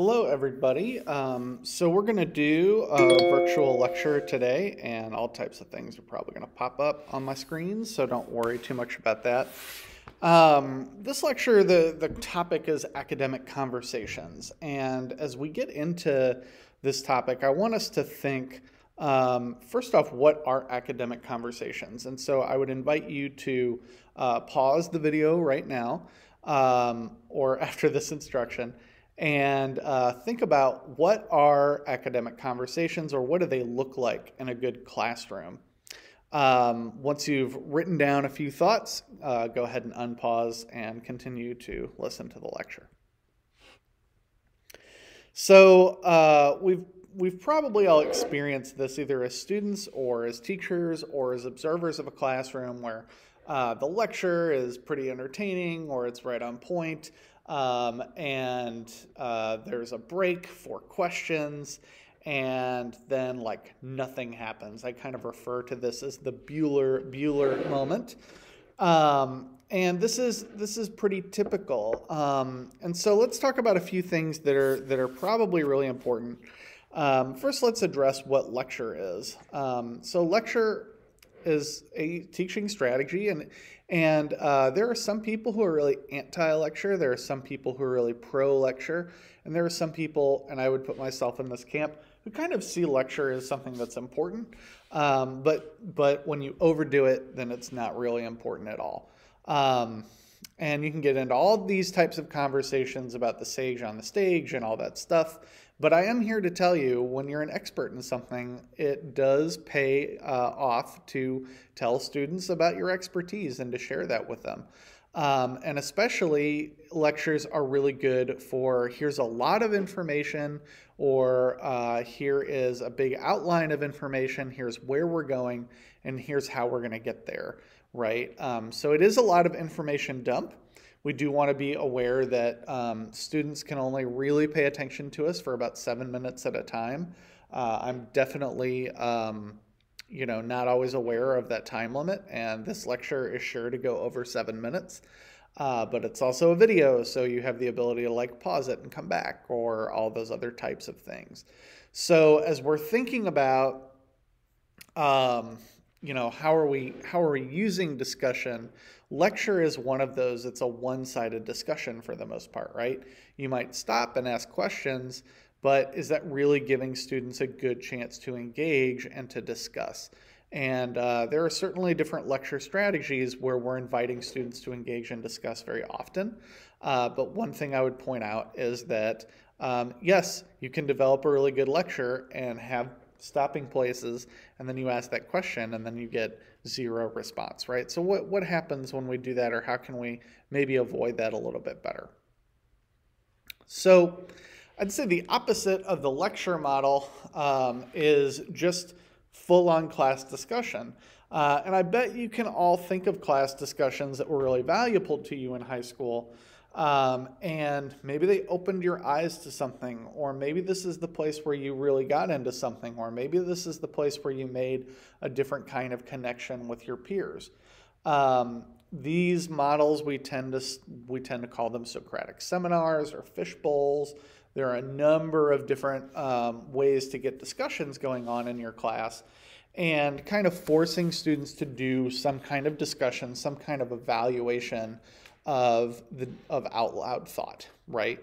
Hello, everybody. So we're going to do a virtual lecture today, and all types of things are probably going to pop up on my screen, so don't worry too much about that. This lecture, the topic is academic conversations, and as we get into this topic, I want us to think, first off, what are academic conversations? And so I would invite you to pause the video right now, or after this instruction, and think about what are academic conversations, or what do they look like in a good classroom. Once you've written down a few thoughts, go ahead and unpause and continue to listen to the lecture. So we've probably all experienced this either as students or as teachers or as observers of a classroom where the lecture is pretty entertaining or it's right on point. And there's a break for questions, and then like nothing happens. I kind of refer to this as the Bueller moment. And this is pretty typical. And so let's talk about a few things that are probably really important. First, let's address what lecture is. So lecture is a teaching strategy, and there are some people who are really anti-lecture. There are some people who are really pro-lecture, and there are some people, and I would put myself in this camp, who kind of see lecture as something that's important, but when you overdo it, then it's not really important at all. And you can get into all these types of conversations about the sage on the stage and all that stuff. But I am here to tell you, when you're an expert in something, it does pay off to tell students about your expertise and to share that with them. And especially lectures are really good for, here's a lot of information, or here is a big outline of information, here's where we're going, and here's how we're going to get there, right? So it is a lot of information dump. We do want to be aware that students can only really pay attention to us for about 7 minutes at a time. I'm definitely, not always aware of that time limit, and this lecture is sure to go over 7 minutes. But it's also a video, so you have the ability to like pause it and come back, or all those other types of things. So as we're thinking about, how are we using discussion? Lecture is one of those. It's a one-sided discussion for the most part, right? You might stop and ask questions, but is that really giving students a good chance to engage and to discuss? And there are certainly different lecture strategies where we're inviting students to engage and discuss very often. But one thing I would point out is that, yes, you can develop a really good lecture and have stopping places, and then you ask that question and then you get zero response, right? So what happens when we do that, or how can we maybe avoid that a little bit better? So I'd say the opposite of the lecture model is just full-on class discussion. And I bet you can all think of class discussions that were really valuable to you in high school. And maybe they opened your eyes to something, or maybe this is the place where you really got into something, or maybe this is the place where you made a different kind of connection with your peers. These models, we tend to call them Socratic seminars or fish bowls. There are a number of different ways to get discussions going on in your class, and kind of forcing students to do some kind of discussion, some kind of evaluation of out loud thought, right?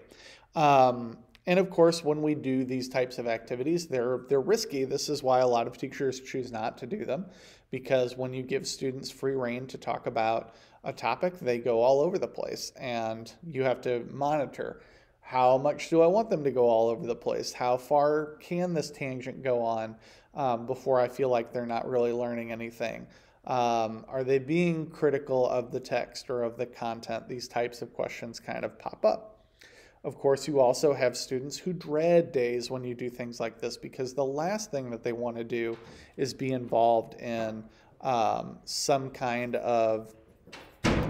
And of course, when we do these types of activities, they're risky. This is why a lot of teachers choose not to do them, because when you give students free rein to talk about a topic, they go all over the place, and you have to monitor. How much do I want them to go all over the place? How far can this tangent go on before I feel like they're not really learning anything? Are they being critical of the text or of the content? These types of questions kind of pop up. Of course, you also have students who dread days when you do things like this, because the last thing that they want to do is be involved in some kind of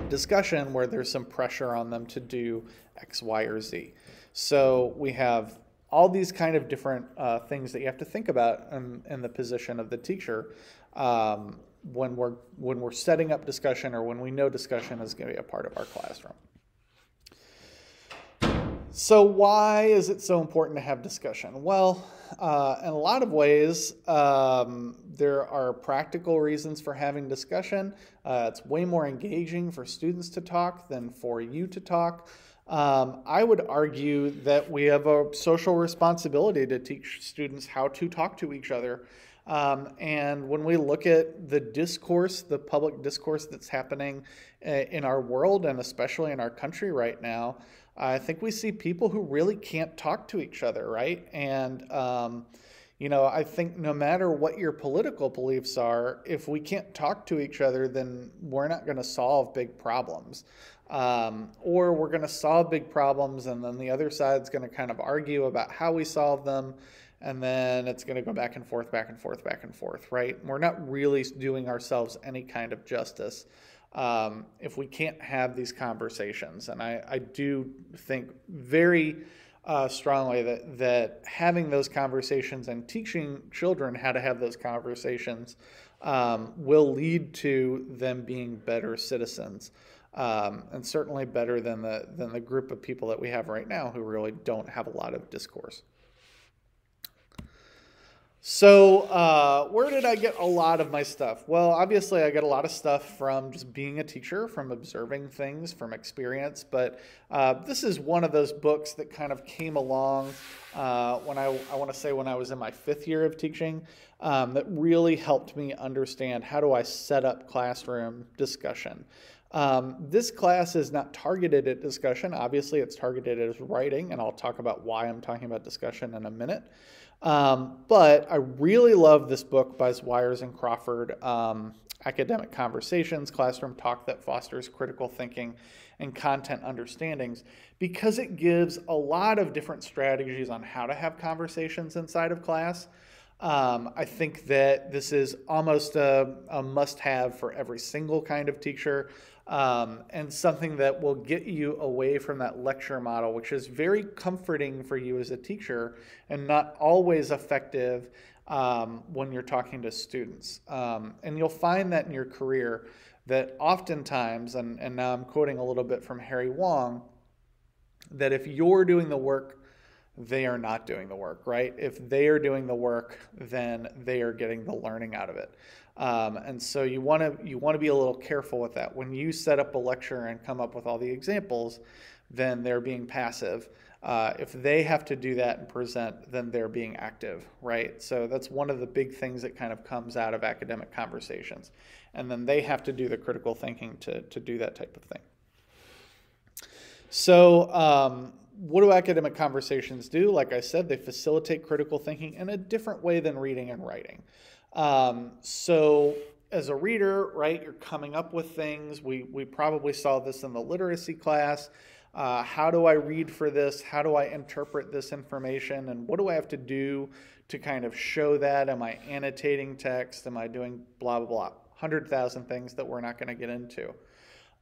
discussion where there's some pressure on them to do X, Y, or Z. So we have all these kind of different things that you have to think about in the position of the teacher when we're setting up discussion, or when we know discussion is going to be a part of our classroom. So why is it so important to have discussion? Well, in a lot of ways, there are practical reasons for having discussion. It's way more engaging for students to talk than for you to talk. I would argue that we have a social responsibility to teach students how to talk to each other. And when we look at the discourse, the public discourse that's happening in our world and especially in our country right now, I think we see people who really can't talk to each other, right? And, I think no matter what your political beliefs are, if we can't talk to each other, then we're not going to solve big problems. Or we're going to solve big problems and then the other side's going to kind of argue about how we solve them. And then it's going to go back and forth, back and forth, back and forth, right? We're not really doing ourselves any kind of justice if we can't have these conversations. And I do think very strongly that having those conversations and teaching children how to have those conversations will lead to them being better citizens. And certainly better than the group of people that we have right now who really don't have a lot of discourse. So where did I get a lot of my stuff? Well, obviously I get a lot of stuff from just being a teacher, from observing things, from experience. But this is one of those books that kind of came along when I want to say when I was in my 5th year of teaching that really helped me understand how do I set up classroom discussion. This class is not targeted at discussion. Obviously, it's targeted at writing, and I'll talk about why I'm talking about discussion in a minute. But I really love this book by Zwires and Crawford, Academic Conversations, Classroom Talk that Fosters Critical Thinking and Content Understandings, because it gives a lot of different strategies on how to have conversations inside of class. I think that this is almost a must-have for every single kind of teacher, and something that will get you away from that lecture model, which is very comforting for you as a teacher and not always effective when you're talking to students. And you'll find that in your career that oftentimes, and now I'm quoting a little bit from Harry Wong, that if you're doing the work, they are not doing the work, right? If they are doing the work, then they are getting the learning out of it. And so you want to be a little careful with that. When you set up a lecture and come up with all the examples, then they're being passive. If they have to do that and present, then they're being active, right? So that's one of the big things that kind of comes out of academic conversations. And then they have to do the critical thinking to do that type of thing. So what do academic conversations do? Like I said, they facilitate critical thinking in a different way than reading and writing. So as a reader, right, you're coming up with things. We probably saw this in the literacy class. How do I read for this? How do I interpret this information? And what do I have to do to kind of show that? Am I annotating text? Am I doing blah, blah, blah? 100,000 things that we're not going to get into.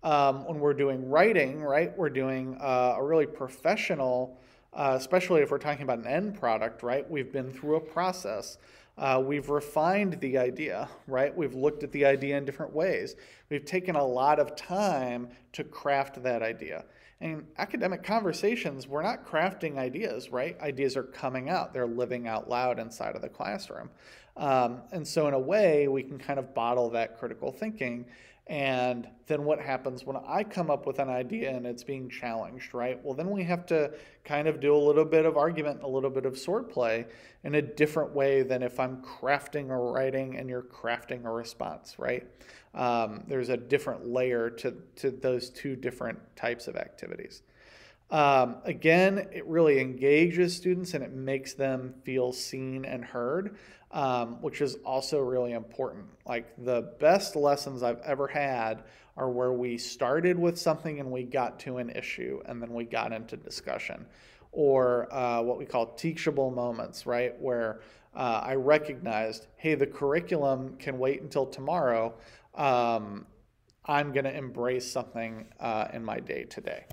When we're doing writing, right, we're doing a really professional, especially if we're talking about an end product, right? We've been through a process. We've refined the idea, right? We've looked at the idea in different ways. We've taken a lot of time to craft that idea. And academic conversations, we're not crafting ideas, right? Ideas are coming out. They're living out loud inside of the classroom. And so in a way, we can kind of bottle that critical thinking. And then what happens when I come up with an idea and it's being challenged, right? Well, then we have to kind of do a little bit of argument, a little bit of swordplay in a different way than if I'm crafting or writing and you're crafting a response, right? There's a different layer to those two different types of activities. Again, it really engages students and it makes them feel seen and heard, which is also really important. Like the best lessons I've ever had are where we started with something and we got to an issue and then we got into discussion, or what we call teachable moments, right? Where I recognized, hey, the curriculum can wait until tomorrow. I'm going to embrace something in my day today.